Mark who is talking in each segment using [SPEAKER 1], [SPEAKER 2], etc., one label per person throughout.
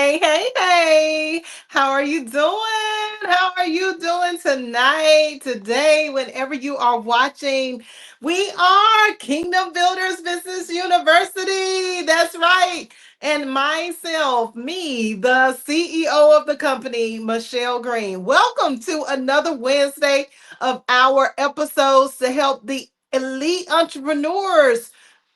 [SPEAKER 1] Hey. How are you doing? How are you doing tonight, today, whenever you are watching? We are Kingdom Builders Business University. That's right. And myself, me, the CEO of the company, Michelle Green. Welcome to another Wednesday of our episodes to help the elite entrepreneurs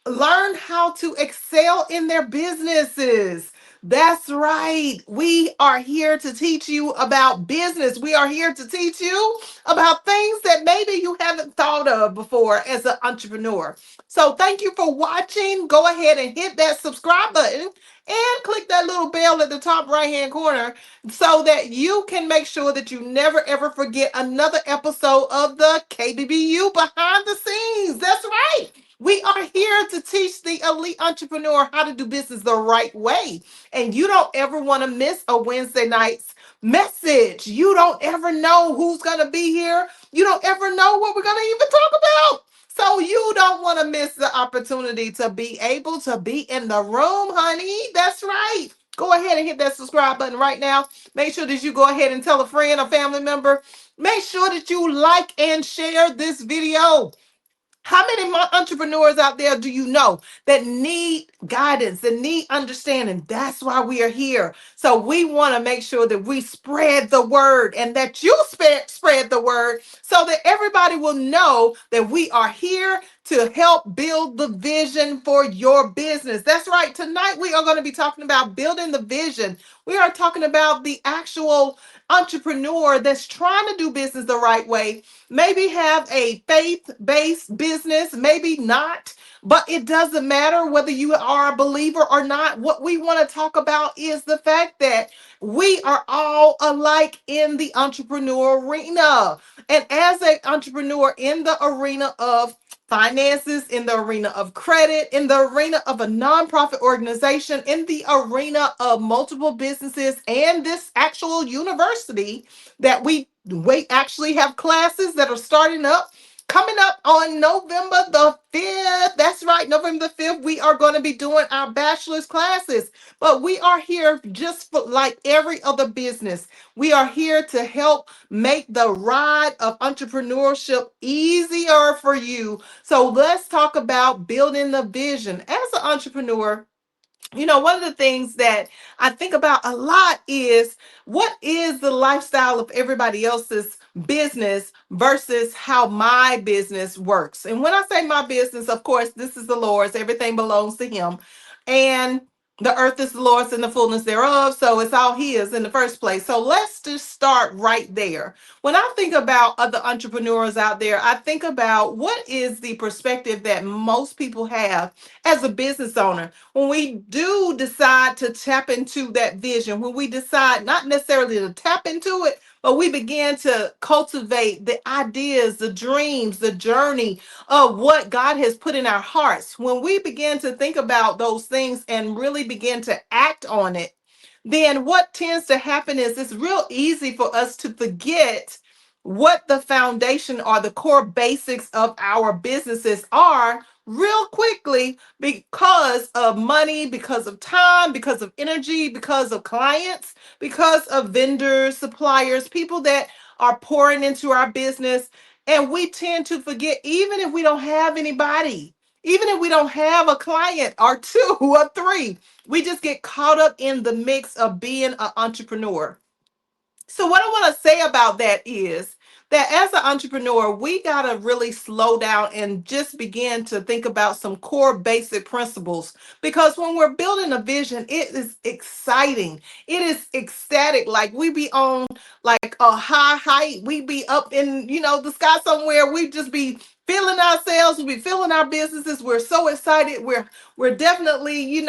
[SPEAKER 1] learn how to excel in their businesses. That's right. We are here to teach you about business. We are here to teach you about things that maybe you haven't thought of before as an entrepreneur. So, thank you for watching. Go ahead and hit that subscribe button and click that little bell at the top right hand corner so that you can make sure that you never ever forget another episode of the KBBU behind the scenes. That's right. We are here to teach the elite entrepreneur how to do business the right way. And you don't ever want to miss a Wednesday night's message. You don't ever know who's going to be here. You don't ever know what we're going to even talk about. So you don't want to miss the opportunity to be able to be in the room, honey. That's right. Go ahead and hit that subscribe button right now. Make sure that you go ahead and tell a friend, a family member. Make sure that you like and share this video. How many entrepreneurs out there do you know that need guidance, that need understanding? That's why we are here. So we want to make sure that we spread the word and that you spread the word so that everybody will know that we are here to help build the vision for your business. That's right. Tonight we are going to be talking about building the vision. We are talking about the actual entrepreneur that's trying to do business the right way, maybe have a faith-based business, maybe not, but it doesn't matter whether you are a believer or not. What we want to talk about is the fact that we are all alike in the entrepreneur arena. And as an entrepreneur in the arena of finances, in the arena of credit, in the arena of a nonprofit organization, in the arena of multiple businesses, and this actual university that we actually have classes that are starting up, coming up on November the 5th. That's right, November the 5th, we are going to be doing our bachelor's classes. But we are here just for like every other business. We are here to help make the ride of entrepreneurship easier for you. So let's talk about building the vision. As an entrepreneur, one of the things that I think about a lot is what is the lifestyle of everybody else's business versus how my business works. And when I say my business, of course, this is the Lord's, everything belongs to Him. And the earth is the Lord's and the fullness thereof. So it's all His in the first place. So let's just start right there. When I think about other entrepreneurs out there, I think about what is the perspective that most people have as a business owner when we do decide to tap into that vision, when we decide not necessarily to tap into it, but we begin to cultivate the ideas, the dreams, the journey of what God has put in our hearts. When we begin to think about those things and really begin to act on it, then what tends to happen is it's real easy for us to forget what the foundation or the core basics of our businesses are real quickly because of money, because of time, because of energy, because of clients, because of vendors, suppliers, people that are pouring into our business. And we tend to forget, even if we don't have anybody, even if we don't have a client or two or three, we just get caught up in the mix of being an entrepreneur. So, what I want to say about that is that as an entrepreneur, we got to really slow down and just begin to think about some core basic principles. Because when we're building a vision, it is exciting, it is ecstatic. Like we be on like a high height, we be up in, the sky somewhere, we just be feeling ourselves, we be feeling our businesses. We're so excited. We're definitely,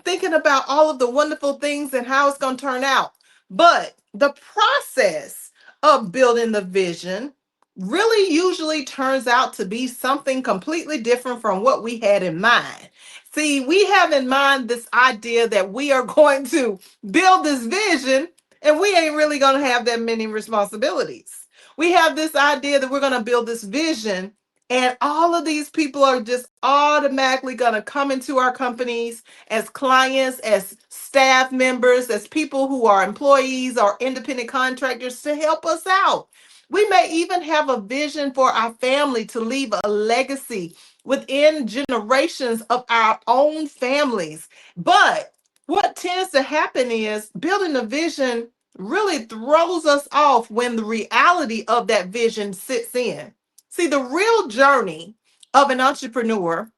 [SPEAKER 1] thinking about all of the wonderful things and how it's going to turn out. But the process of building the vision really usually turns out to be something completely different from what we had in mind. See, we have in mind this idea that we are going to build this vision and we ain't really going to have that many responsibilities. We have this idea that we're going to build this vision and all of these people are just automatically going to come into our companies as clients, as staff members, as people who are employees or independent contractors to help us out. We may even have a vision for our family to leave a legacy within generations of our own families. But what tends to happen is building a vision really throws us off when the reality of that vision sits in. See, the real journey of an entrepreneur,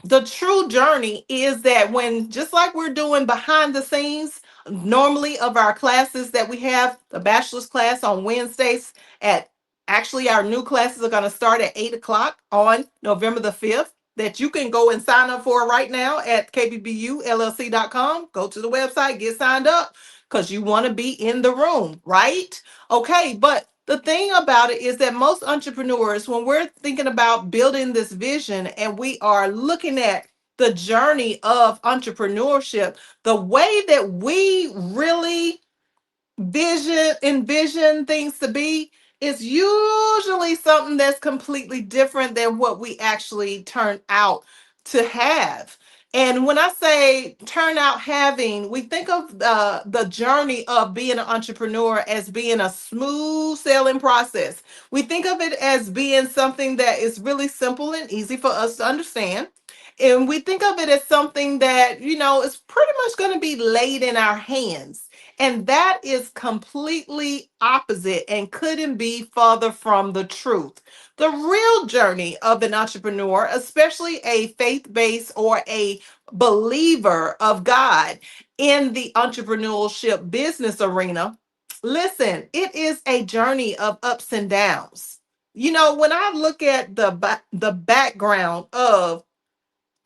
[SPEAKER 1] the true journey is that when, just like we're doing behind the scenes normally of our classes that we have, the bachelor's class on Wednesdays at, actually our new classes are going to start at 8 o'clock on November the 5th, that you can go and sign up for right now at kbbullc.com. Go to the website, get signed up, because you want to be in the room, right? Okay, but the thing about it is that most entrepreneurs, when we're thinking about building this vision and we are looking at the journey of entrepreneurship, the way that we really envision things to be is usually something that's completely different than what we actually turn out to have. And when I say turn out having, we think of the journey of being an entrepreneur as being a smooth sailing process. We think of it as being something that is really simple and easy for us to understand. And we think of it as something that, is pretty much going to be laid in our hands. And that is completely opposite and couldn't be further from the truth. The real journey of an entrepreneur, especially a faith based or a believer of God in the entrepreneurship business arena, listen, it is a journey of ups and downs. When I look at the background of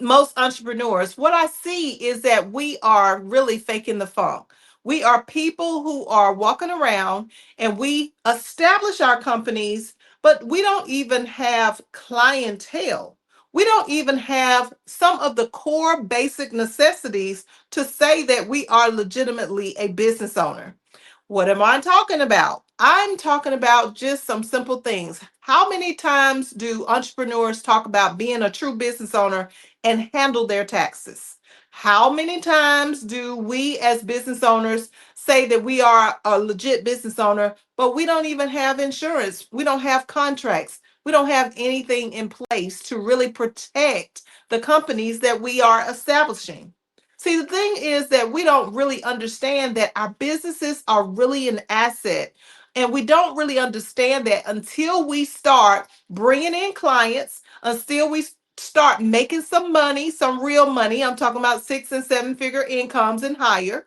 [SPEAKER 1] most entrepreneurs, what I see is that we are really faking the funk. We are people who are walking around and we establish our companies, but we don't even have clientele. We don't even have some of the core basic necessities to say that we are legitimately a business owner. What am I talking about? I'm talking about just some simple things. How many times do entrepreneurs talk about being a true business owner and handle their taxes? How many times do we as business owners say that we are a legit business owner, but we don't even have insurance? We don't have contracts. We don't have anything in place to really protect the companies that we are establishing. See, the thing is that we don't really understand that our businesses are really an asset. And we don't really understand that until we start bringing in clients, until we start making some money, some real money. I'm talking about 6 and 7 figure incomes and higher.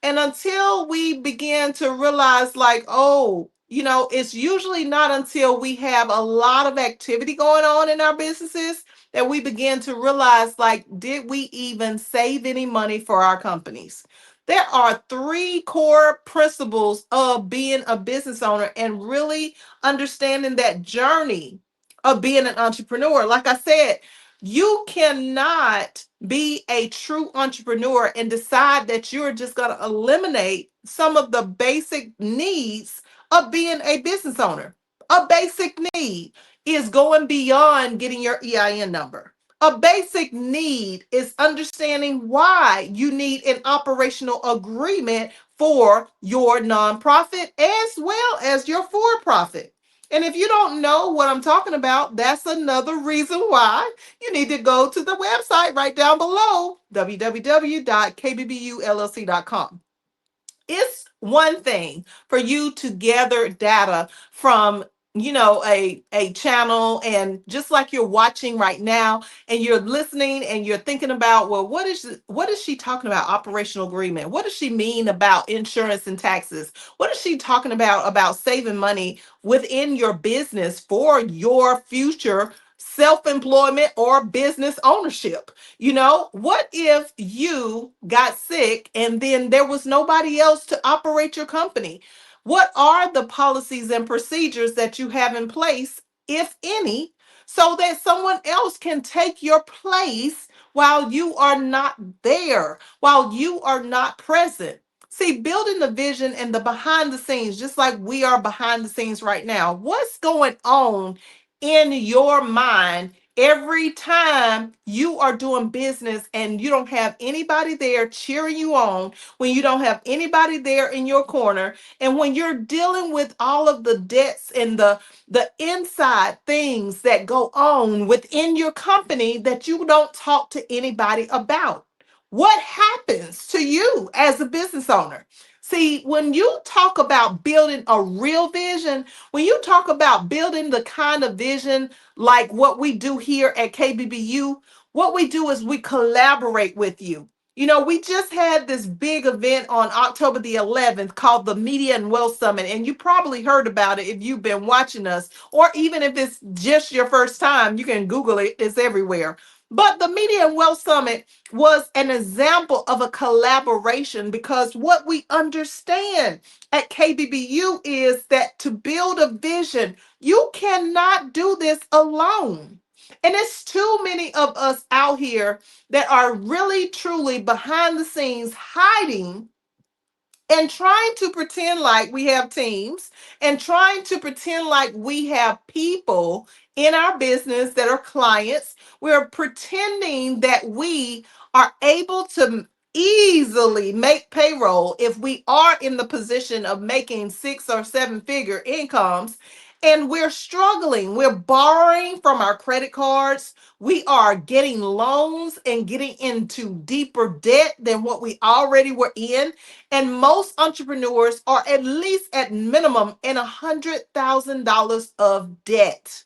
[SPEAKER 1] And until we begin to realize, like, oh, it's usually not until we have a lot of activity going on in our businesses that we begin to realize, like, did we even save any money for our companies? There are three core principles of being a business owner and really understanding that journey of being an entrepreneur. Like I said, you cannot be a true entrepreneur and decide that you're just going to eliminate some of the basic needs of being a business owner. A basic need is going beyond getting your EIN number. A basic need is understanding why you need an operational agreement for your nonprofit as well as your for profit. And if you don't know what I'm talking about, that's another reason why you need to go to the website right down below, www.kbbullc.com. It's one thing for you to gather data from a channel, and just like you're watching right now and you're listening and you're thinking about, well, what is she talking about operational agreement? What does she mean about insurance and taxes? What is she talking about saving money within your business for your future self-employment or business ownership? What if you got sick and then there was nobody else to operate your company? What are the policies and procedures that you have in place, if any, so that someone else can take your place while you are not there, while you are not present? See, building the vision and the behind the scenes, just like we are behind the scenes right now, what's going on in your mind Every time you are doing business and you don't have anybody there cheering you on, when you don't have anybody there in your corner, and when you're dealing with all of the debts and the inside things that go on within your company that you don't talk to anybody about, what happens to you as a business owner? See, when you talk about building a real vision, when you talk about building the kind of vision like what we do here at KBBU, what we do is we collaborate with you. You know, we just had this big event on October the 11th called the Media and Wealth Summit, and you probably heard about it if you've been watching us, or even if it's just your first time, you can Google it, it's everywhere. But the Media and Wealth Summit was an example of a collaboration because what we understand at KBBU is that to build a vision, you cannot do this alone. And it's too many of us out here that are really truly behind the scenes hiding and trying to pretend like we have teams and trying to pretend like we have people in our business that are clients. We're pretending that we are able to easily make payroll if we are in the position of making 6 or 7 figure incomes. And we're struggling. We're borrowing from our credit cards. We are getting loans and getting into deeper debt than what we already were in. And most entrepreneurs are at least at minimum in $100,000 of debt.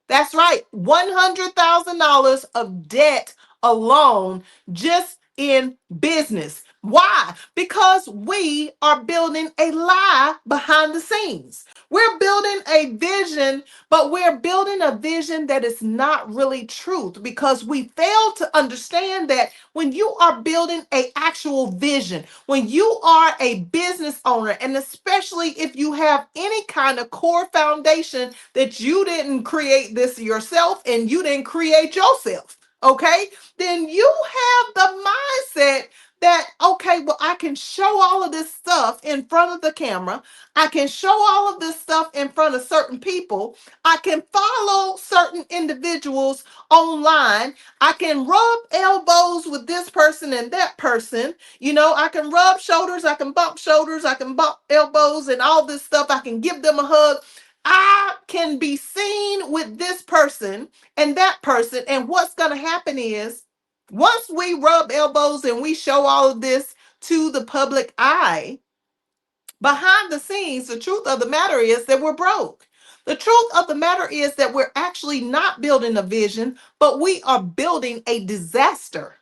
[SPEAKER 1] That's right, $100,000 of debt alone just in business. Why? Because we are building a lie behind the scenes. We're building a vision, but we're building a vision that is not really truth because we fail to understand that when you are building a actual vision, when you are a business owner, and especially if you have any kind of core foundation that you didn't create this yourself and you didn't create yourself, okay, then you have the mindset that, okay, well, I can show all of this stuff in front of the camera. I can show all of this stuff in front of certain people. I can follow certain individuals online. I can rub elbows with this person and that person. You know, I can rub shoulders, I can bump shoulders, I can bump elbows and all this stuff. I can give them a hug. I can be seen with this person and that person. And what's going to happen is once we rub elbows and we show all of this to the public eye, behind the scenes, the truth of the matter is that we're broke. The truth of the matter is that we're actually not building a vision, but we are building a disaster.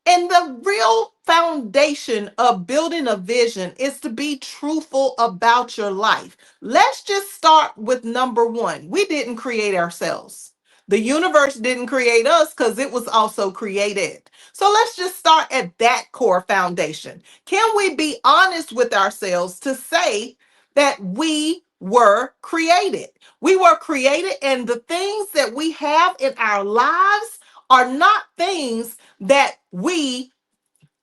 [SPEAKER 1] And the real foundation of building a vision is to be truthful about your life. Let's just start with number one. We didn't create ourselves. The universe didn't create us because it was also created. So let's just start at that core foundation. Can we be honest with ourselves to say that we were created? We were created, and the things that we have in our lives are not things that we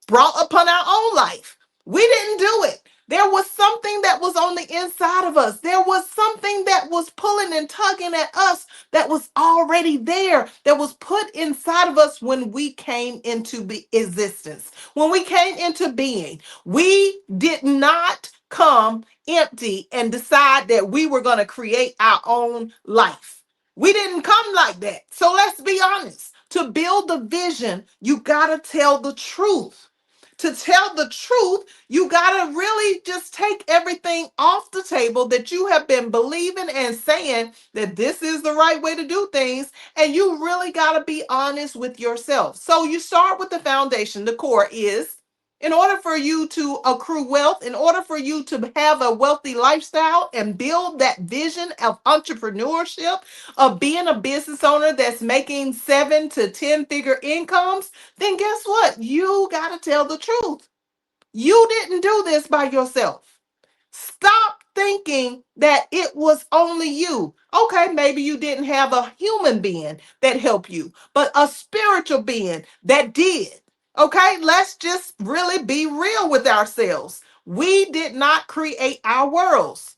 [SPEAKER 1] brought upon our own life. We didn't do it. There was something that was on the inside of us. There was something that was pulling and tugging at us that was already there, that was put inside of us when we came into existence, when we came into being. We did not come empty and decide that we were going to create our own life. We didn't come like that. So let's be honest. To build the vision, you got to tell the truth. To tell the truth, you got to really just take everything off the table that you have been believing and saying that this is the right way to do things. And you really got to be honest with yourself. So you start with the foundation. The core is, in order for you to accrue wealth, in order for you to have a wealthy lifestyle and build that vision of entrepreneurship, of being a business owner that's making 7 to 10 figure incomes, then guess what? You got to tell the truth. You didn't do this by yourself. Stop thinking that it was only you. Okay, maybe you didn't have a human being that helped you, but a spiritual being that did. Okay, let's just really be real with ourselves. We did not create our worlds.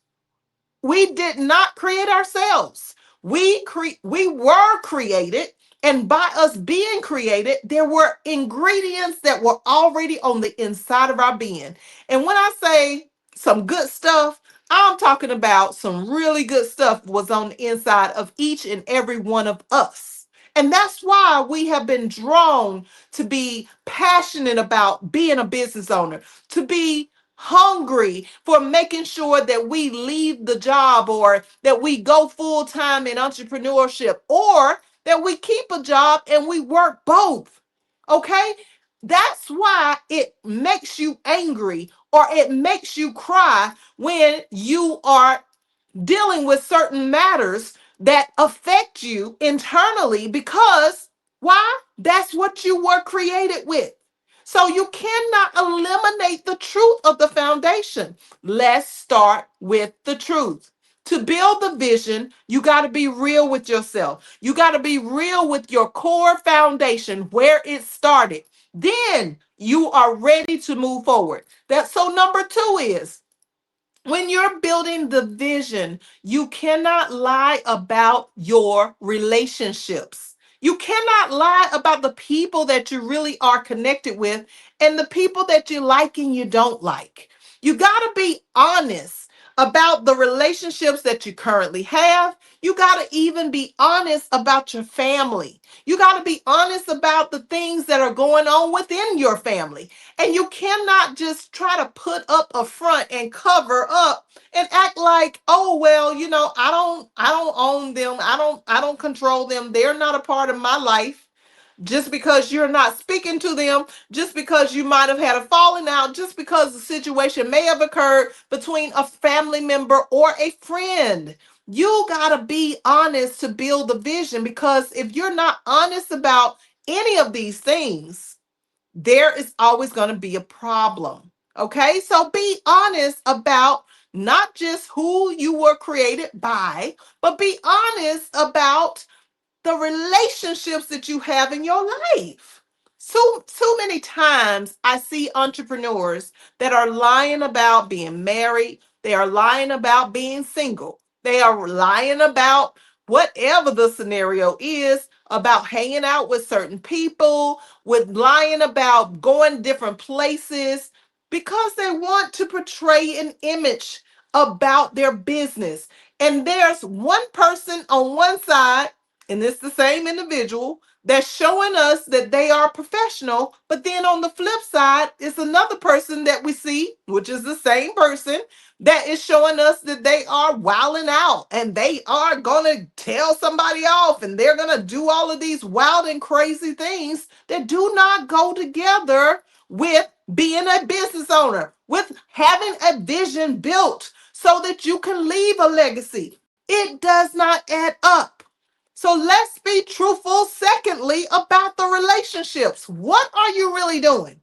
[SPEAKER 1] We did not create ourselves. We were created, and by us being created, there were ingredients that were already on the inside of our being. And when I say some good stuff, I'm talking about some really good stuff was on the inside of each and every one of us. And that's why we have been drawn to be passionate about being a business owner, to be hungry for making sure that we leave the job, or that we go full time in entrepreneurship, or that we keep a job and we work both. Okay? That's why it makes you angry or it makes you cry when you are dealing with certain matters that affect you internally, because why? That's what you were created with. So you cannot eliminate the truth of the foundation. Let's start with the truth. To build the vision, you got to be real with yourself. You got to be real with your core foundation, where it started. Then you are ready to move forward. That's so number 2 is, when you're building the vision, you cannot lie about your relationships. You cannot lie about the people that you really are connected with and the people that you like and you don't like. You got to be honest about the relationships that you currently have. You got to even be honest about your family. You got to be honest about the things that are going on within your family. And you cannot just try to put up a front and cover up and act like, oh well, I don't own them. I don't control them. They're not a part of my life. Just because you're not speaking to them, just because you might have had a falling out, just because the situation may have occurred between a family member or a friend. You got to be honest to build the vision, because if you're not honest about any of these things, there is always going to be a problem. Okay, so be honest about not just who you were created by, but be honest about the relationships that you have in your life. So many times I see entrepreneurs that are lying about being married, they are lying about being single, they are lying about whatever the scenario is, about hanging out with certain people, with lying about going different places, because they want to portray an image about their business. And there's one person on one side, and it's the same individual that's showing us that they are professional. But then on the flip side, it's another person that we see, which is the same person, that is showing us that they are wilding out and they are going to tell somebody off and they're going to do all of these wild and crazy things that do not go together with being a business owner, with having a vision built so that you can leave a legacy. It does not add up. So let's be truthful, secondly, about the relationships. What are you really doing?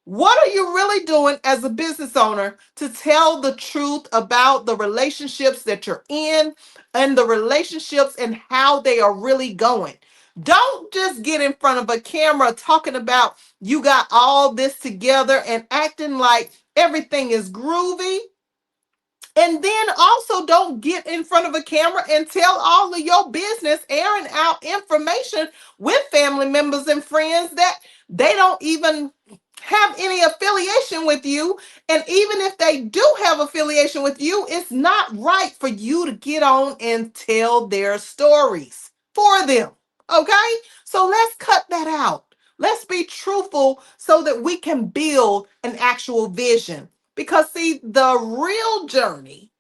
[SPEAKER 1] What are you really doing as a business owner to tell the truth about the relationships that you're in and the relationships and how they are really going? Don't just get in front of a camera talking about you got all this together and acting like everything is groovy, and then also don't get in front of a camera and tell all of your business, airing out information with family members and friends that they don't even have any affiliation with you. And even if they do have affiliation with you, it's not right for you to get on and tell their stories for them. Okay? So let's cut that out. Let's be truthful so that we can build an actual vision. Because, see, the real journey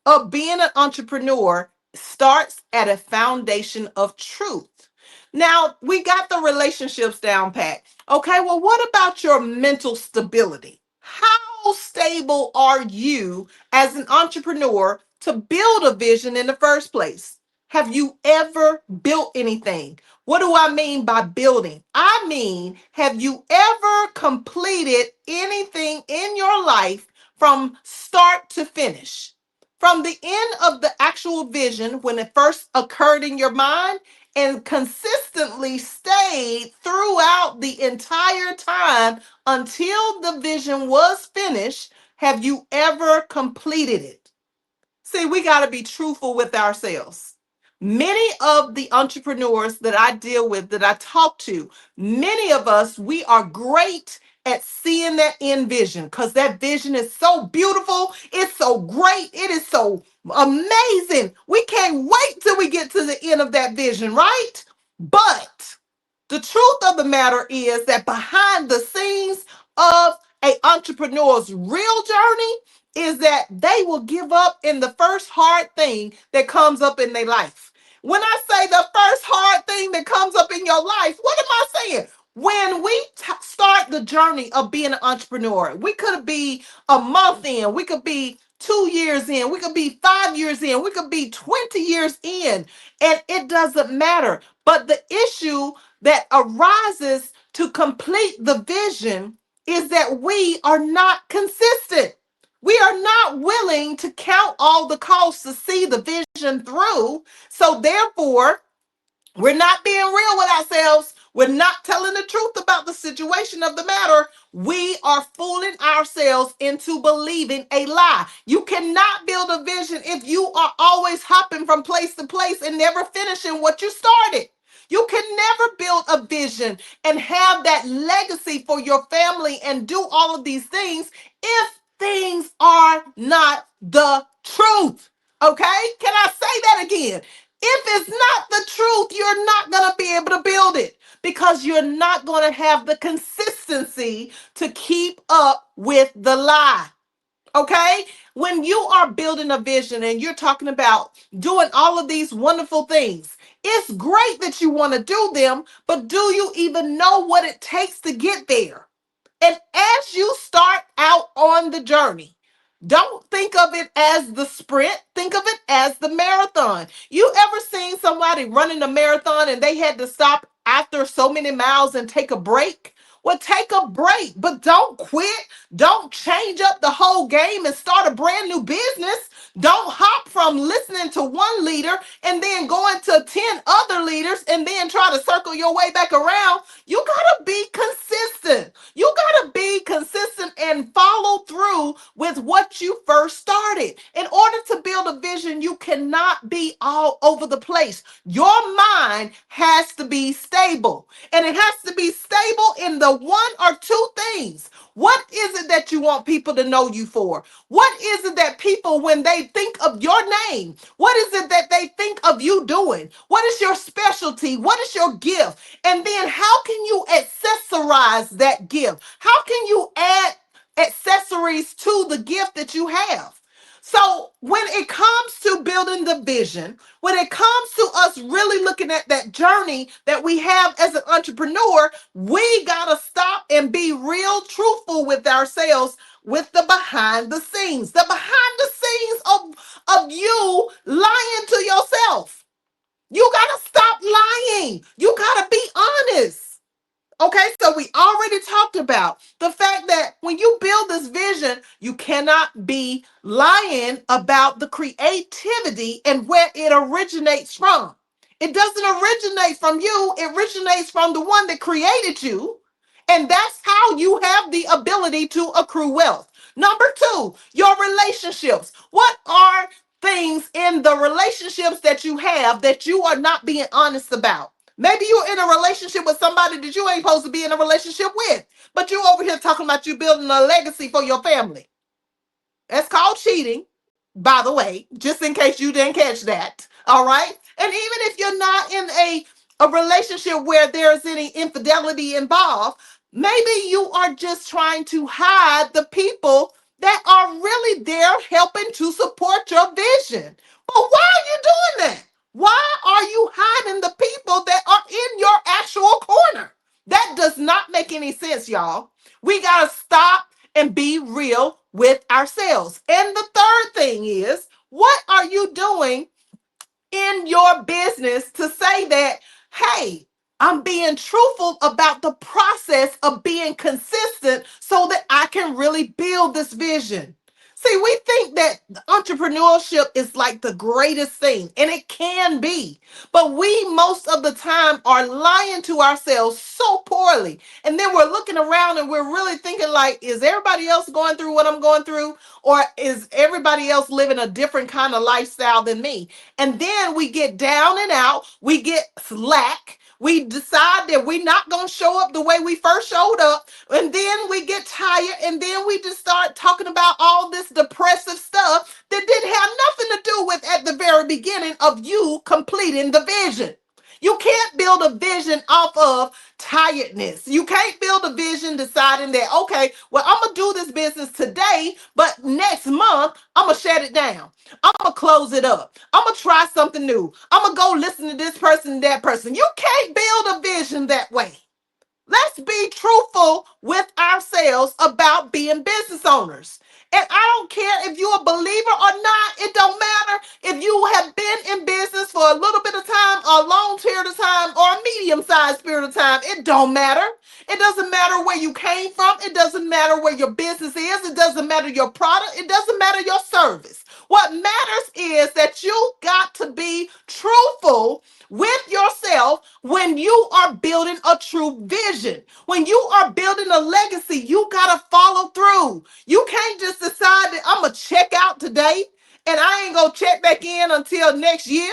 [SPEAKER 1] of being an entrepreneur starts at a foundation of truth. Now, we got the relationships down pat. Okay, well, what about your mental stability? How stable are you as an entrepreneur to build a vision in the first place? Have you ever built anything? What do I mean by building? I mean, have you ever completed anything in your life from start to finish? From the end of the actual vision, when it first occurred in your mind, and consistently stayed throughout the entire time until the vision was finished, have you ever completed it? See, we got to be truthful with ourselves. Many of the entrepreneurs that I deal with, that I talk to, many of us, we are great at seeing that end vision because that vision is so beautiful. It's so great. It is so amazing. We can't wait till we get to the end of that vision, right? But the truth of the matter is that behind the scenes of a entrepreneur's real journey is that they will give up in the first hard thing that comes up in their life. When I say the first hard thing that comes up in your life, what am I saying? When we start the journey of being an entrepreneur, we could be a month in, we could be 2 years in, we could be 5 years in, we could be 20 years in, and it doesn't matter. But the issue that arises to complete the vision is that we are not consistent. We are not willing to count all the costs to see the vision through. So, therefore, we're not being real with ourselves. We're not telling the truth about the situation of the matter. We are fooling ourselves into believing a lie. You cannot build a vision if you are always hopping from place to place and never finishing what you started. You can never build a vision and have that legacy for your family and do all of these things if things are not the truth. Okay? Can I say that again? If it's not the truth, you're not going to be able to build it because you're not going to have the consistency to keep up with the lie. Okay? When you are building a vision and you're talking about doing all of these wonderful things, it's great that you want to do them, but do you even know what it takes to get there? And as you start out on the journey, don't think of it as the sprint. Think of it as the marathon. You ever seen somebody running a marathon and they had to stop after so many miles and take a break? Well, take a break, but don't quit. Don't change up the whole game and start a brand new business. Don't hop from listening to one leader and then going to 10 other leaders and then try to circle your way back around. You got to be consistent. You got to be consistent and follow through with what you first started. In order to build a vision, you cannot be all over the place. Your mind has to be stable, and it has to be stable in the one or two things. What is it that you want people to know you for? What is it that people, when they think of your name, what is it that they think of you doing? What is your specialty? What is your gift? And then how can you accessorize that gift? How can you add accessories to the gift that you have? So when it comes to building the vision, when it comes to us really looking at that journey that we have as an entrepreneur, we got to stop and be real truthful with ourselves with the behind the scenes, of you lying to yourself. You got to stop lying. You got to be honest. Okay, so we already talked about the fact that when you build this vision, you cannot be lying about the creativity and where it originates from. It doesn't originate from you, it originates from the one that created you. And that's how you have the ability to accrue wealth. Number two, your relationships. What are things in the relationships that you have that you are not being honest about? Maybe you're in a relationship with somebody that you ain't supposed to be in a relationship with, but you over here talking about you building a legacy for your family. That's called cheating, by the way, just in case you didn't catch that. All right. And even if you're not in a relationship where there's any infidelity involved, maybe you are just trying to hide the people that are really there helping to support your vision. But why are you doing that? Why are you hiding the people that are in your actual corner? That does not make any sense, y'all. We got to stop and be real with ourselves. And the third thing is, what are you doing in your business to say that, hey, I'm being truthful about the process of being consistent so that I can really build this vision? See, we think that entrepreneurship is like the greatest thing, and it can be. But we, most of the time, are lying to ourselves so poorly. And then we're looking around and we're really thinking, like, is everybody else going through what I'm going through? Or is everybody else living a different kind of lifestyle than me? And then we get down and out, we get slack. We decide that we're not going to show up the way we first showed up, and then we get tired, and then we just start talking about all this depressive stuff that didn't have nothing to do with at the very beginning of you completing the vision. You can't build a vision off of tiredness. You can't build a vision deciding that, okay, well, I'm going to do this business today, but next month, I'm going to shut it down. I'm going to close it up. I'm going to try something new. I'm going to go listen to this person and that person. You can't build a vision that way. Let's be truthful with ourselves about being business owners. And I don't care if you're a believer or not. It don't matter if you have been in business for a little bit of time, or a long period of time, or a medium-sized period of time. It don't matter. It doesn't matter where you came from. It doesn't matter where your business is. It doesn't matter your product. It doesn't matter your service. What matters is that you got to be truthful with yourself when you are building a true vision. When you are building a legacy, you got to follow through. You can't just decide that I'm going to check out today and I ain't going to check back in until next year.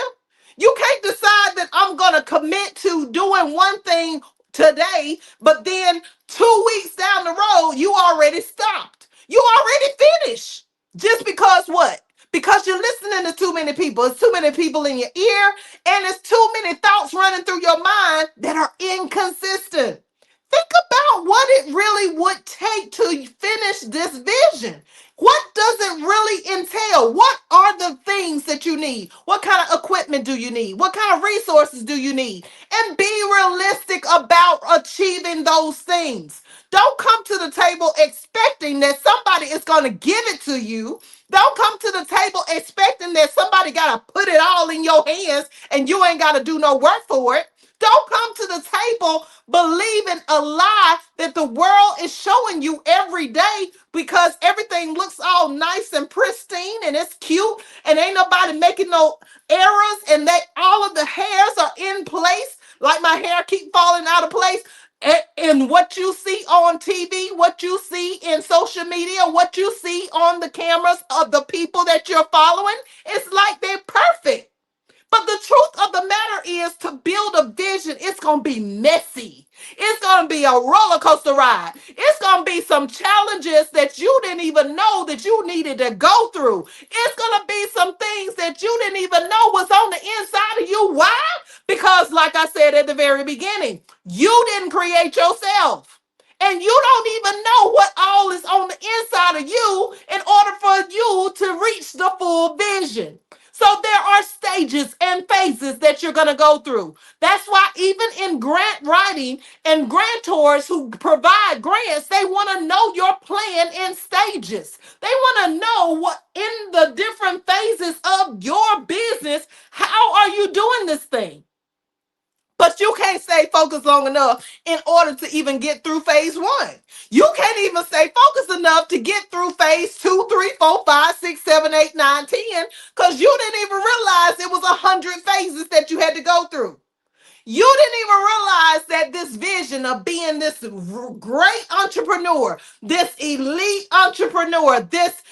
[SPEAKER 1] You can't decide that I'm going to commit to doing one thing today, but then 2 weeks down the road, you already stopped. You already finished. Just because what? Because you're listening to too many people. It's too many people in your ear, and it's too many thoughts running through your mind that are inconsistent. Think about what it really would take to finish this vision. What does it really entail? What are the things that you need? What kind of equipment do you need? What kind of resources do you need? And be realistic about achieving those things. Don't come to the table expecting that somebody is going to give it to you. Don't come to the table expecting that somebody got to put it all in your hands and you ain't got to do no work for it. Don't come to the table believing a lie that the world is showing you every day, because everything looks all nice and pristine and it's cute and ain't nobody making no errors, and that all of the hairs are in place. Like my hair keep falling out of place. And what you see on TV, what you see in social media, what you see on the cameras of the people that you're following, it's like they're perfect. But the truth of the matter is, to build a vision, it's going to be messy. It's going to be a roller coaster ride. It's going to be some challenges that you didn't even know that you needed to go through. It's going to be some things that you didn't even know was on the inside of you. Why? Because, like I said at the very beginning, you didn't create yourself. And you don't even know what all is on the inside of you in order for you to reach the full vision. So there are stages and phases that you're going to go through. That's why even in grant writing and grantors who provide grants, they want to know your plan in stages. They want to know what in the different phases of your business, how are you doing this thing? But you can't stay focused long enough in order to even get through phase one. You can't even stay focused enough to get through phase 2, 3, 4, 5, 6, 7, 8, 9, 10, because you didn't even realize it was 100 phases that you had to go through. You didn't even realize that this vision of being this great entrepreneur, this elite entrepreneur, this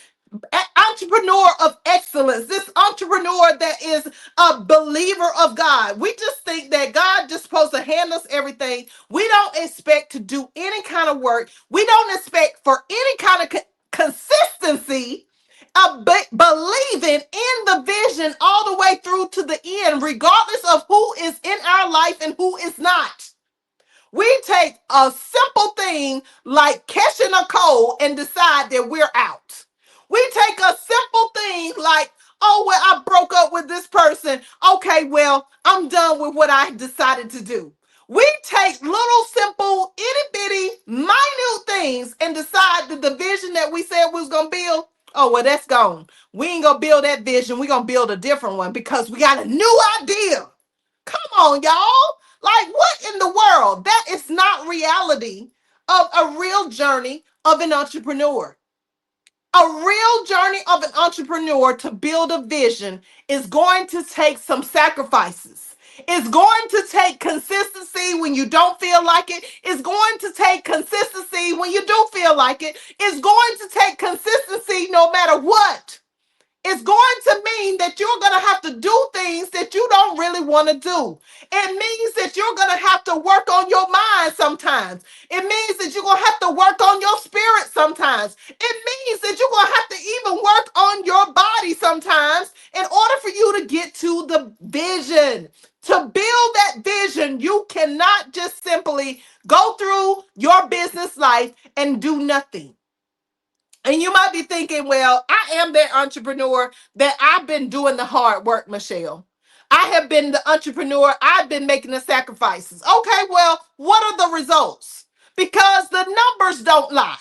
[SPEAKER 1] entrepreneur of excellence, this entrepreneur that is a believer of God. We just think that God just supposed to hand us everything. We don't expect to do any kind of work. We don't expect for any kind of consistency of believing in the vision all the way through to the end, regardless of who is in our life and who is not. We take a simple thing like catching a cold and decide that we're out. We take a simple thing like, oh, well, I broke up with this person. Okay, well, I'm done with what I decided to do. We take little, simple, itty bitty, minute things and decide that the vision that we said we was going to build, oh, well, that's gone. We ain't going to build that vision. We're going to build a different one because we got a new idea. Come on, y'all. Like, what in the world? That is not reality of a real journey of an entrepreneur. A real journey of an entrepreneur to build a vision is going to take some sacrifices. It's going to take consistency when you don't feel like it. It's going to take consistency when you do feel like it. It's going to take consistency no matter what. It's going to mean that you're going to have to do things that you don't really want to do. It means that you're going to have to work on your mind sometimes. It means that you're going to have to work on your spirit sometimes. It means that you're going to have to even work on your body sometimes in order for you to get to the vision. To build that vision, you cannot just simply go through your business life and do nothing. And you might be thinking, well, I am that entrepreneur that I've been doing the hard work, Michelle. I have been the entrepreneur. I've been making the sacrifices. Okay, well, what are the results? Because the numbers don't lie.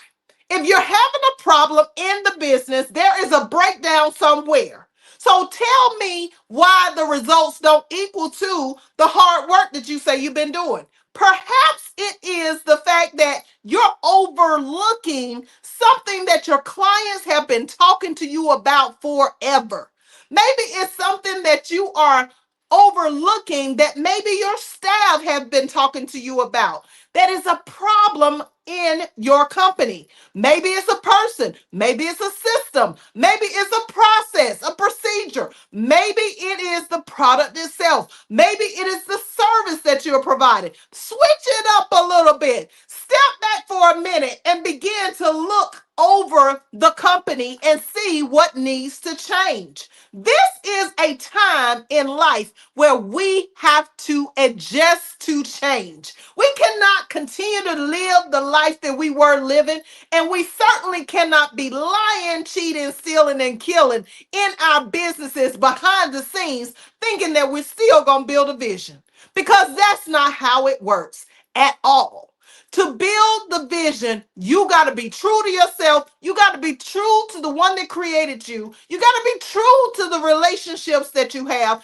[SPEAKER 1] If you're having a problem in the business, there is a breakdown somewhere. So tell me why the results don't equal to the hard work that you say you've been doing. Perhaps it is the fact that you're overlooking something that your clients have been talking to you about forever. Maybe it's something that you are overlooking that maybe your staff have been talking to you about. That is a problem in your company. Maybe it's a person, maybe it's a system, maybe it's a process, a procedure, maybe it is the product itself, maybe it is the service that you're providing. Switch it up a little bit. Step back for a minute and begin to look over the company and see what needs to change. This is a time in life where we have to adjust to change. We cannot continue to live the life that we were living, and we certainly cannot be lying, cheating, stealing, and killing in our businesses behind the scenes, thinking that we're still going to build a vision, because that's not how it works at all. To build the vision, you got to be true to yourself. You got to be true to the one that created you. You got to be true to the relationships that you have.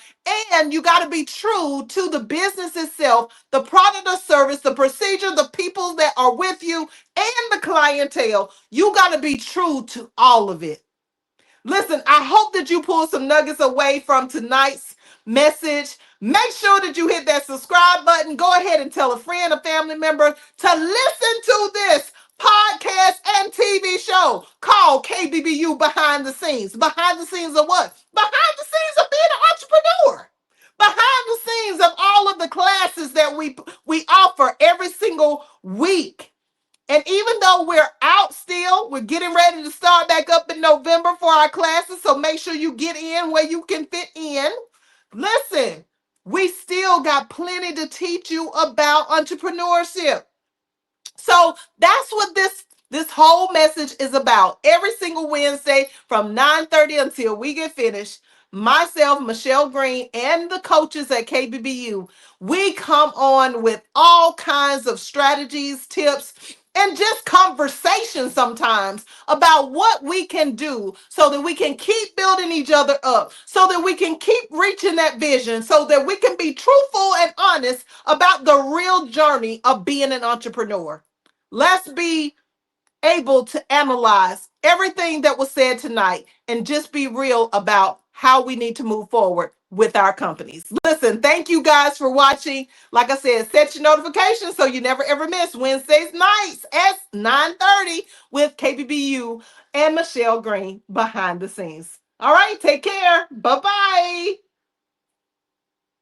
[SPEAKER 1] And you got to be true to the business itself, the product or service, the procedure, the people that are with you, and the clientele. You got to be true to all of it. Listen, I hope that you pull some nuggets away from tonight's message. Make sure that you hit that subscribe button. Go ahead and tell a friend, a family member to listen to this podcast and TV show called KBBU Behind the Scenes. Behind the scenes of what? Behind the scenes of being an entrepreneur. Behind the scenes of all of the classes that we offer every single week. And even though we're out still, we're getting ready to start back up in November for our classes. So make sure you get in where you can fit in. Listen, we still got plenty to teach you about entrepreneurship. So that's what this whole message is about. Every single Wednesday from 9:30 until we get finished, myself, Michelle Green, and the coaches at KBBU, we come on with all kinds of strategies, tips, and just conversation sometimes about what we can do so that we can keep building each other up, so that we can keep reaching that vision, so that we can be truthful and honest about the real journey of being an entrepreneur. Let's be able to analyze everything that was said tonight and just be real about how we need to move forward with our companies. Listen, thank you guys for watching. Like I said, set your notifications so you never ever miss Wednesdays nights at 9:30 with KBBU and Michelle Green behind the scenes. All right, take care. Bye-bye.